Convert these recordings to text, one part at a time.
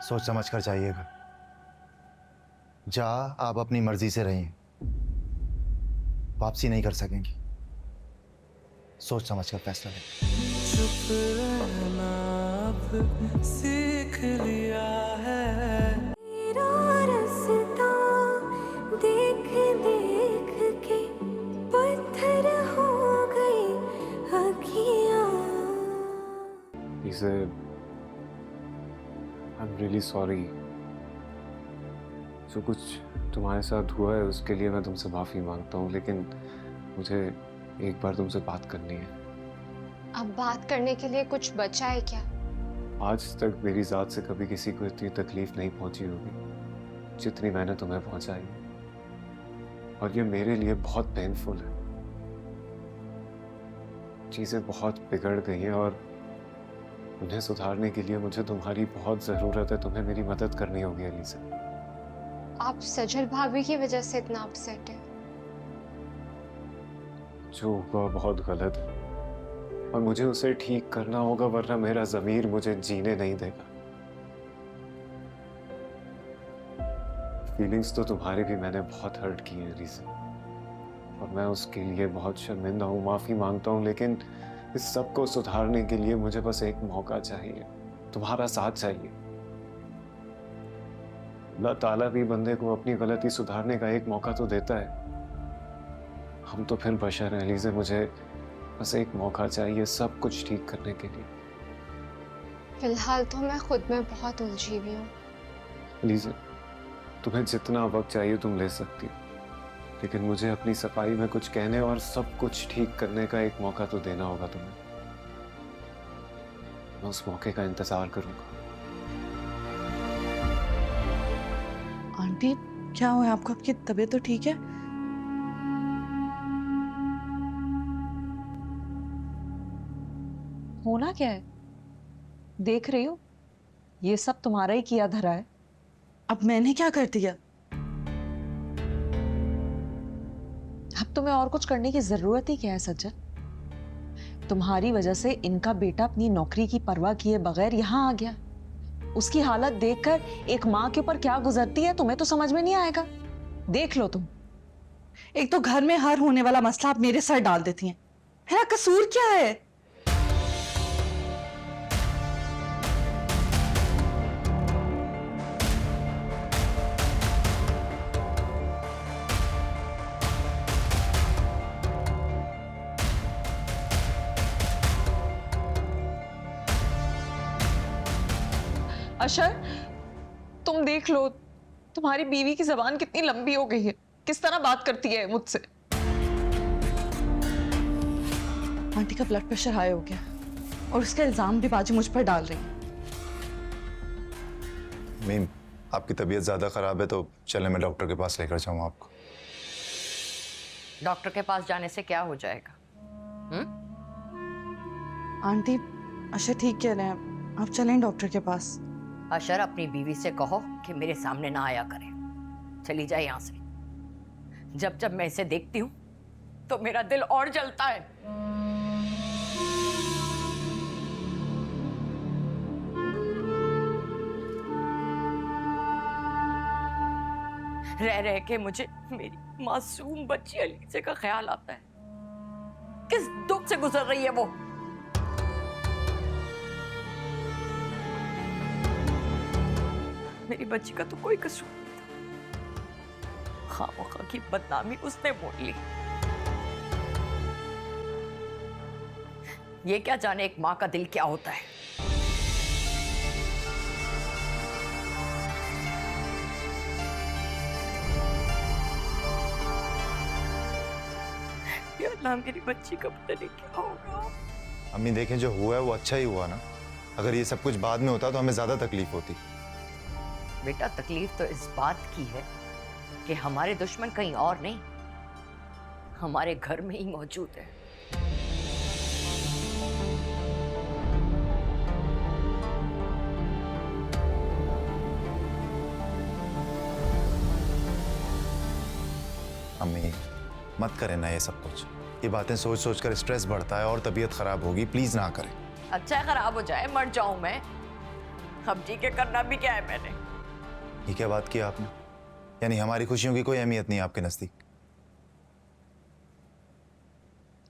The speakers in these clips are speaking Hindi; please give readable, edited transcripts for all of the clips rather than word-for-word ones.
सोच समझ कर जाइएगा। जा आप अपनी मर्जी से रहिए, वापसी नहीं कर सकेंगी। सोच समझ कर फैसला लें। चुप रहना अब सीख लिया है। तेरा रास्ता देख देख के पत्थर हो गए अखियाँ। इसे आई एम रियली सॉरी। जो कुछ तुम्हारे साथ हुआ है उसके लिए मैं तुमसे माफ़ी मांगता हूँ, लेकिन मुझे एक बार तुमसे बात करनी है। अब बात करने के लिए कुछ बचा है क्या? आज तक मेरी ज़ात से कभी किसी को इतनी तकलीफ नहीं पहुंची होगी जितनी मैंने तुम्हें पहुंचाई है, और ये मेरे लिए बहुत पेनफुल है। चीज़ें बहुत बिगड़ गई हैं और उन्हें सुधारने के लिए मुझे तुम्हारी बहुत ज़रूरत है। तुम्हें मेरी मदद करनी होगी अलीज़ा। आप सजल भाभी की वजह से इतना अपसेट है? जो हुआ बहुत गलत है और मुझे उसे ठीक करना होगा, वरना मेरा ज़मीर मुझे जीने नहीं देगा। फीलिंग्स तो तुम्हारे भी मैंने बहुत हर्ट की हैं अलीज़ा, और मैं उसके लिए बहुत शर्मिंदा हूँ, माफ़ी मांगता हूँ। लेकिन इस सब को सुधारने के लिए मुझे बस एक मौका चाहिए, तुम्हारा साथ चाहिए। अल्लाह ताला भी बंदे को अपनी गलती सुधारने का एक मौका तो देता है। हम तो फिर बशर हैं अलीज़ा, मुझे बस एक मौका चाहिए सब कुछ ठीक करने के लिए। फिलहाल तो मैं खुद में बहुत उलझी हुई हूँ। अलीज़ा, तुम्हें जितना वक्त चाहिए तुम ले सकती हो, लेकिन मुझे अपनी सफाई में कुछ कहने और सब कुछ ठीक करने का एक मौका तो देना होगा तुम्हें। मैं उस मौके का इंतजार करूंगा। आंटी, क्या हुआ आपको? आपकी तबीयत तो ठीक है? होना क्या है? देख रही हो, ये सब तुम्हारा ही किया धरा है। अब मैंने क्या कर दिया? अब तुम्हें और कुछ करने की जरूरत ही क्या है सज्जन? तुम्हारी वजह से इनका बेटा अपनी नौकरी की परवाह किए बगैर यहाँ आ गया। उसकी हालत देखकर एक माँ के ऊपर क्या गुजरती है तुम्हें तो समझ में नहीं आएगा। देख लो तुम। एक तो घर में हर होने वाला मसला आप मेरे सर डाल देती हैं। मेरा कसूर क्या है? अशर, तुम देख लो, तुम्हारी बीवी की जबान कितनी लंबी हो गई है, किस तरह बात करती है मुझसे। आंटी का ब्लड प्रेशर हाई हो गया और उसका इल्जाम भी बाजी मुझ पर डाल रही है। मीम, आपकी तबीयत ज़्यादा ख़राब है तो चले मैं डॉक्टर के पास लेकर जाऊँ आपको। डॉक्टर के पास जाने से क्या हो जाएगा? आंटी, अशर ठीक कह रहे हैं, आप चलें डॉक्टर के पास। अशर, अपनी बीवी से कहो कि मेरे सामने ना आया करे, चली जाए यहाँ से। जब जब मैं इसे देखती हूँ तो मेरा दिल और जलता है। रह रह के मुझे मेरी मासूम बच्ची अलीज़ा का ख्याल आता है। किस दुख से गुजर रही है वो। मेरी बच्ची का तो कोई कसूर नहीं था, खामोखा की बदनामी उसने मोड़ ली। ये क्या जाने एक माँ का दिल क्या होता है। या अल्लाह, मेरी बच्ची का पता नहीं क्या होगा। अम्मी देखें, जो हुआ है वो अच्छा ही हुआ ना। अगर ये सब कुछ बाद में होता तो हमें ज़्यादा तकलीफ होती। बेटा, तकलीफ तो इस बात की है कि हमारे दुश्मन कहीं और नहीं, हमारे घर में ही मौजूद है। अम्मी मत करें ना ये सब कुछ। ये बातें सोच सोच कर स्ट्रेस बढ़ता है और तबीयत खराब होगी। प्लीज ना करें। अच्छा है खराब हो जाए, मर जाऊं मैं। अब जी के करना भी क्या है मैंने? ये क्या बात की आपने? यानी हमारी खुशियों की कोई अहमियत नहीं है आपके नजदीक?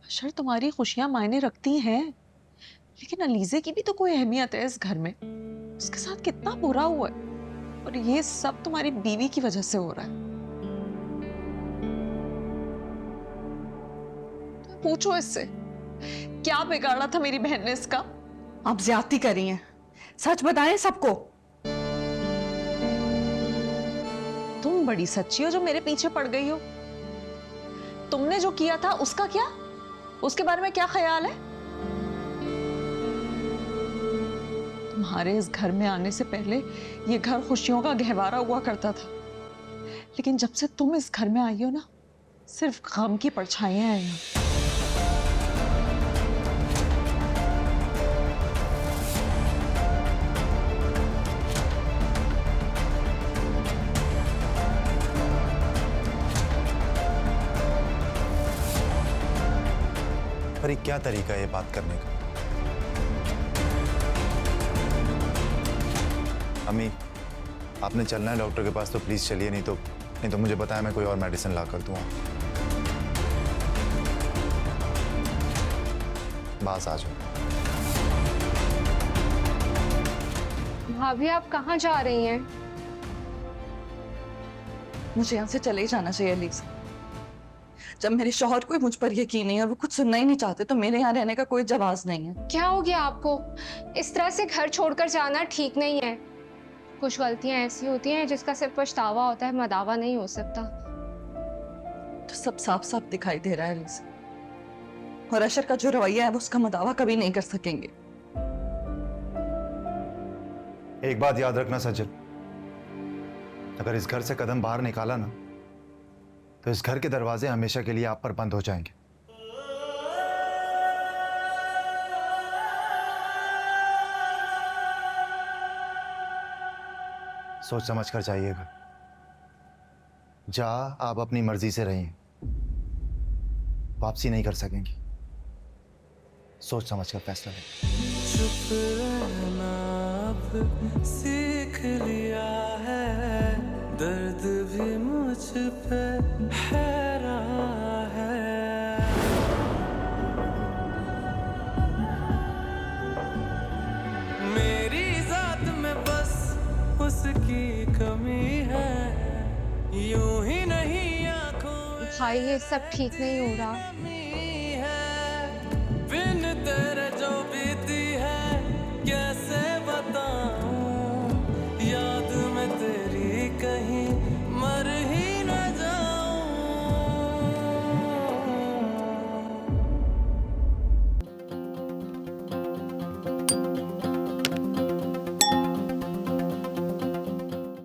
अशर, तुम्हारी खुशियां मायने रखती हैं, लेकिन अलीजे की भी तो कोई अहमियत है इस घर में। उसके साथ कितना बुरा हुआ है, और ये सब तुम्हारी बीवी की वजह से हो रहा है। तो पूछो इससे, क्या बिगाड़ा था मेरी बहन ने इसका? आप ज्यादती कर रही हैं। सच बताएं सबको। तुम बड़ी सच्ची हो जो मेरे पीछे पड़ गई हो। तुमने जो किया था उसका क्या? उसके बारे में क्या ख्याल है? तुम्हारे इस घर में आने से पहले ये घर खुशियों का गहवारा हुआ करता था, लेकिन जब से तुम इस घर में आई हो ना, सिर्फ गम की परछाइयां हैं यहाँ। पर ये क्या तरीका है ये बात करने का? अम्मी, आपने चलना है डॉक्टर के पास तो प्लीज चलिए, नहीं तो मुझे बताया मैं कोई और मेडिसिन ला कर दूँ। बस आ जाओ। भाभी आप कहाँ जा रही हैं? मुझे यहाँ से चले ही जाना चाहिए अलीज़ा। जब मेरे शौहर को मुझ पर यकीन नहीं है और वो कुछ सुनना ही नहीं चाहते, तो मेरे यहाँ रहने का कोई जवाब नहीं है। क्या हो गया आपको? इस तरह से घर छोड़कर जाना ठीक नहीं है। कुछ गलतियां ऐसी होती हैं जिसका सिर्फ पछतावा होता है, मदावा नहीं हो सकता। तो सब साफ साफ दिखाई दे रहा है अलीज़ा, और अशर का जो रवैया है वो उसका मदावा कभी नहीं कर सकेंगे। एक बात याद रखना सज्जन, अगर इस घर से कदम बाहर निकाला ना, तो इस घर के दरवाजे हमेशा के लिए आप पर बंद हो जाएंगे। सोच समझ कर जाइएगा। जा आप अपनी मर्जी से रहिए, वापसी नहीं कर सकेंगी। सोच समझ कर फैसला लें। चुप रहना अब सीख लिया है, दर्द भी मुझ पे है रहा है। मेरी जात में बस उसकी कमी है, यूं ही नहीं आंखों में भाई ये सब ठीक नहीं हो रहा।